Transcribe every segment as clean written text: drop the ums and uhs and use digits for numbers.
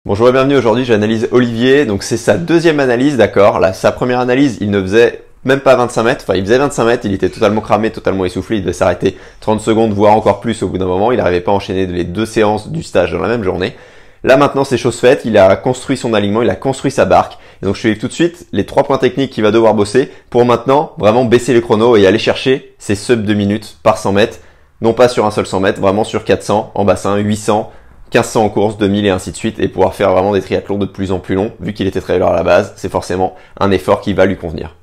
Bonjour et bienvenue, aujourd'hui j'analyse Olivier, donc c'est sa deuxième analyse, d'accord. Là, sa première analyse, il ne faisait même pas 25 mètres, enfin il faisait 25 mètres, il était totalement cramé, totalement essoufflé, il devait s'arrêter 30 secondes, voire encore plus au bout d'un moment, il n'arrivait pas à enchaîner les deux séances du stage dans la même journée. Là maintenant c'est chose faite, il a construit son alignement, il a construit sa barque, et donc je te livre tout de suite les 3 points techniques qu'il va devoir bosser pour maintenant vraiment baisser les chronos et aller chercher ses sub 2 minutes par 100 mètres, non pas sur un seul 100 mètres, vraiment sur 400, en bassin, 800, 1500 en course, 2000 et ainsi de suite, et pouvoir faire vraiment des triathlons de plus en plus longs, vu qu'il était trailer à la base, c'est forcément un effort qui va lui convenir.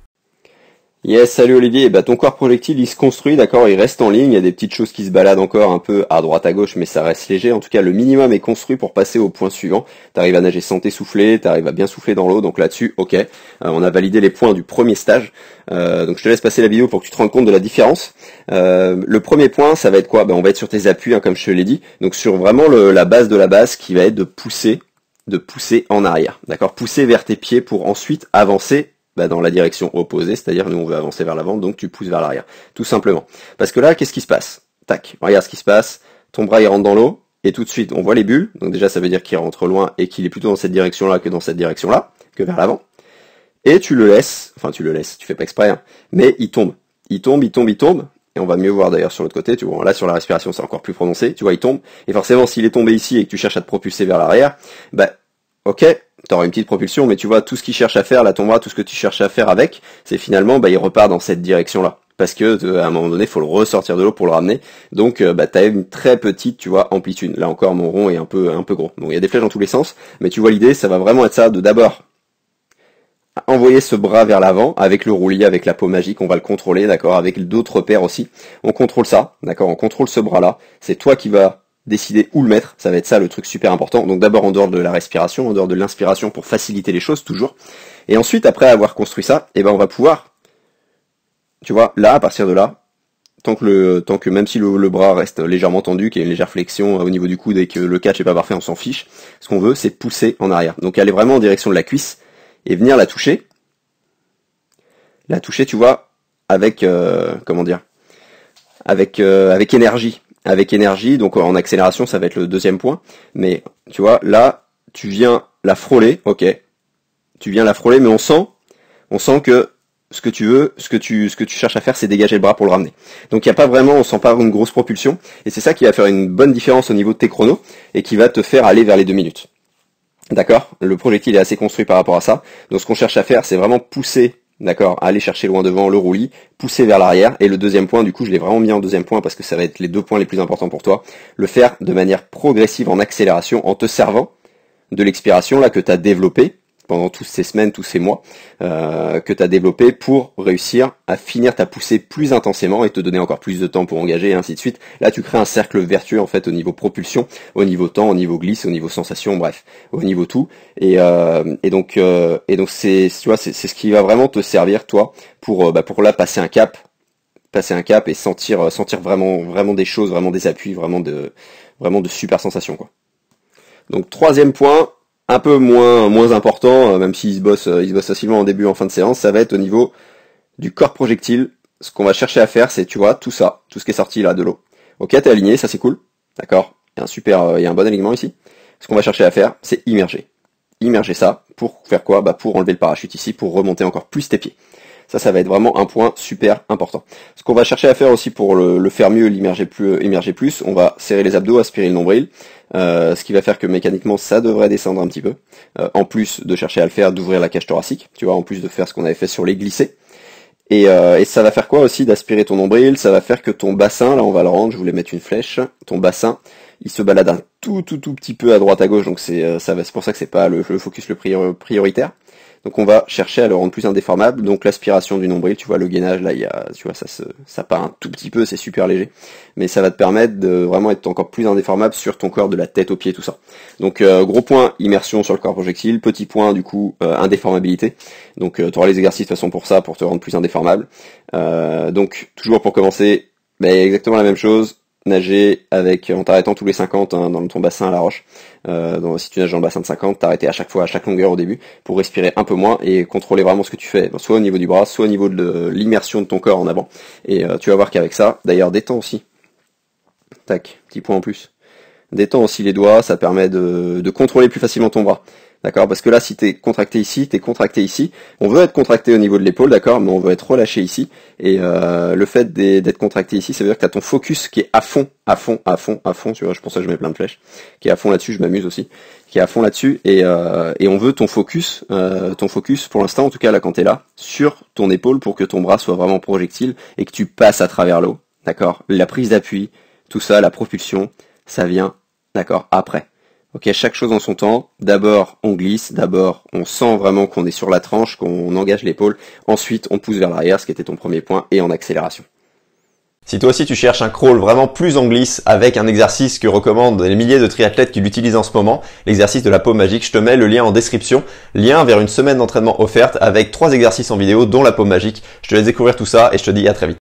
Yes, salut Olivier. Ton corps projectile, il se construit, d'accord, il reste en ligne, il y a des petites choses qui se baladent encore un peu à droite à gauche, mais ça reste léger. En tout cas, le minimum est construit pour passer au point suivant. T'arrives à nager sans t'essouffler, t'arrives à bien souffler dans l'eau, donc là-dessus, ok. On a validé les points du premier stage. Donc je te laisse passer la vidéo pour que tu te rendes compte de la différence. Le premier point, ça va être quoi? On va être sur tes appuis, hein, comme je te l'ai dit. Donc sur vraiment la base de la base qui va être de pousser en arrière, d'accord? Pousser vers tes pieds pour ensuite avancer dans la direction opposée, c'est-à-dire nous on veut avancer vers l'avant, donc tu pousses vers l'arrière, tout simplement. Parce que là, qu'est-ce qui se passe? Tac, regarde ce qui se passe, ton bras il rentre dans l'eau, et tout de suite on voit les bulles, donc déjà ça veut dire qu'il rentre loin et qu'il est plutôt dans cette direction-là que dans cette direction-là, que vers l'avant, et tu le laisses, tu fais pas exprès, hein, mais il tombe, et on va mieux voir d'ailleurs sur l'autre côté, tu vois, là sur la respiration c'est encore plus prononcé, tu vois, il tombe, et forcément s'il est tombé ici et que tu cherches à te propulser vers l'arrière, ok, t'auras une petite propulsion, mais tu vois, tout ce qu'il cherche à faire, là, ton bras, tout ce que tu cherches à faire avec, c'est finalement, il repart dans cette direction-là. Parce que, à un moment donné, il faut le ressortir de l'eau pour le ramener. Donc, t'as une très petite, tu vois, amplitude. Là encore, mon rond est un peu gros. Donc, il y a des flèches dans tous les sens. Mais tu vois, l'idée, ça va vraiment être ça, de d'abord envoyer ce bras vers l'avant, avec le roulis, avec la peau magique, on va le contrôler, d'accord, avec d'autres paires aussi. On contrôle ça, d'accord, on contrôle ce bras-là. C'est toi qui vas décider où le mettre, ça va être ça le truc super important. Donc d'abord en dehors de la respiration, en dehors de l'inspiration pour faciliter les choses toujours. Et ensuite après avoir construit ça, on va pouvoir, tu vois, là à partir de là, tant que même si le bras reste légèrement tendu, qu'il y a une légère flexion au niveau du coude et que le catch est pas parfait, on s'en fiche. Ce qu'on veut, c'est pousser en arrière. Donc aller vraiment en direction de la cuisse et venir la toucher. La toucher, tu vois, avec avec énergie. Avec énergie, donc en accélération, ça va être le deuxième point. Mais tu vois, là, tu viens la frôler, ok. Tu viens la frôler, mais on sent que ce que tu cherches à faire, c'est dégager le bras pour le ramener. Donc il y a pas vraiment, on sent pas une grosse propulsion, et c'est ça qui va faire une bonne différence au niveau de tes chronos et qui va te faire aller vers les 2 minutes. D'accord? Le projectile est assez construit par rapport à ça. Donc ce qu'on cherche à faire, c'est vraiment pousser. D'accord, aller chercher loin devant le roulis, pousser vers l'arrière, et le deuxième point, du coup je l'ai vraiment mis en deuxième point parce que ça va être les 2 points les plus importants pour toi, le faire de manière progressive en accélération, en te servant de l'expiration là que tu as développé pendant toutes ces semaines, tous ces mois, que tu as développé pour réussir à finir ta poussée plus intensément et te donner encore plus de temps pour engager et ainsi de suite. Là tu crées un cercle vertueux en fait au niveau propulsion, au niveau temps, au niveau glisse, au niveau sensation, bref, au niveau tout. Et donc c'est, tu vois, c'est ce qui va vraiment te servir toi pour là passer un cap et sentir vraiment des choses, vraiment des appuis, vraiment de super sensations quoi. Donc troisième point, un peu moins important, même s'il se bosse facilement en début, en fin de séance, ça va être au niveau du corps projectile. Ce qu'on va chercher à faire, c'est, tu vois, tout ça, tout ce qui est sorti là de l'eau. Ok, t'es aligné, ça c'est cool, d'accord. Il y a un bon alignement ici. Ce qu'on va chercher à faire, c'est immerger ça pour faire quoi? Pour enlever le parachute ici, pour remonter encore plus tes pieds. Ça va être vraiment un point super important. Ce qu'on va chercher à faire aussi pour le faire mieux, émerger plus, on va serrer les abdos, aspirer le nombril, ce qui va faire que mécaniquement ça devrait descendre un petit peu, en plus de chercher à le faire, d'ouvrir la cage thoracique, tu vois, en plus de faire ce qu'on avait fait sur les glissés. Et ça va faire quoi aussi d'aspirer ton nombril? Ça va faire que ton bassin, là on va le rendre, je voulais mettre une flèche, ton bassin, il se balade un tout petit peu à droite à gauche, donc c'est pour ça que c'est pas le focus le prioritaire. Donc on va chercher à le rendre plus indéformable. Donc l'aspiration du nombril, tu vois, le gainage là, tu vois, ça part un tout petit peu, c'est super léger, mais ça va te permettre de vraiment être encore plus indéformable sur ton corps, de la tête aux pieds, tout ça. Donc gros point, immersion sur le corps projectile. Petit point, du coup, indéformabilité. Donc tu auras les exercices de toute façon pour ça, pour te rendre plus indéformable. Donc toujours pour commencer, exactement la même chose. Nager en t'arrêtant tous les 50 hein, dans ton bassin à la roche. Si tu nages dans le bassin de 50, t'arrêter à chaque fois, à chaque longueur au début, pour respirer un peu moins et contrôler vraiment ce que tu fais, soit au niveau du bras, soit au niveau de l'immersion de ton corps en avant. Et tu vas voir qu'avec ça, d'ailleurs détends aussi. Tac, petit point en plus. Détends aussi les doigts, ça permet de contrôler plus facilement ton bras. D'accord? Parce que là, si t'es contracté ici, t'es contracté ici. On veut être contracté au niveau de l'épaule, d'accord? Mais on veut être relâché ici. Et le fait d'être contracté ici, ça veut dire que t'as ton focus qui est à fond. Tu vois, je pense que je mets plein de flèches. Qui est à fond là-dessus, je m'amuse aussi. Qui est à fond là-dessus. Et on veut ton focus pour l'instant, en tout cas là quand t'es là, sur ton épaule pour que ton bras soit vraiment projectile et que tu passes à travers l'eau. D'accord? La prise d'appui, tout ça, la propulsion, ça vient, d'accord, après. Ok, chaque chose en son temps. D'abord, on glisse. D'abord, on sent vraiment qu'on est sur la tranche, qu'on engage l'épaule. Ensuite, on pousse vers l'arrière, ce qui était ton premier point, et en accélération. Si toi aussi tu cherches un crawl vraiment plus en glisse avec un exercice que recommandent les milliers de triathlètes qui l'utilisent en ce moment, l'exercice de la paume magique, je te mets le lien en description, lien vers une semaine d'entraînement offerte avec 3 exercices en vidéo dont la paume magique. Je te laisse découvrir tout ça et je te dis à très vite.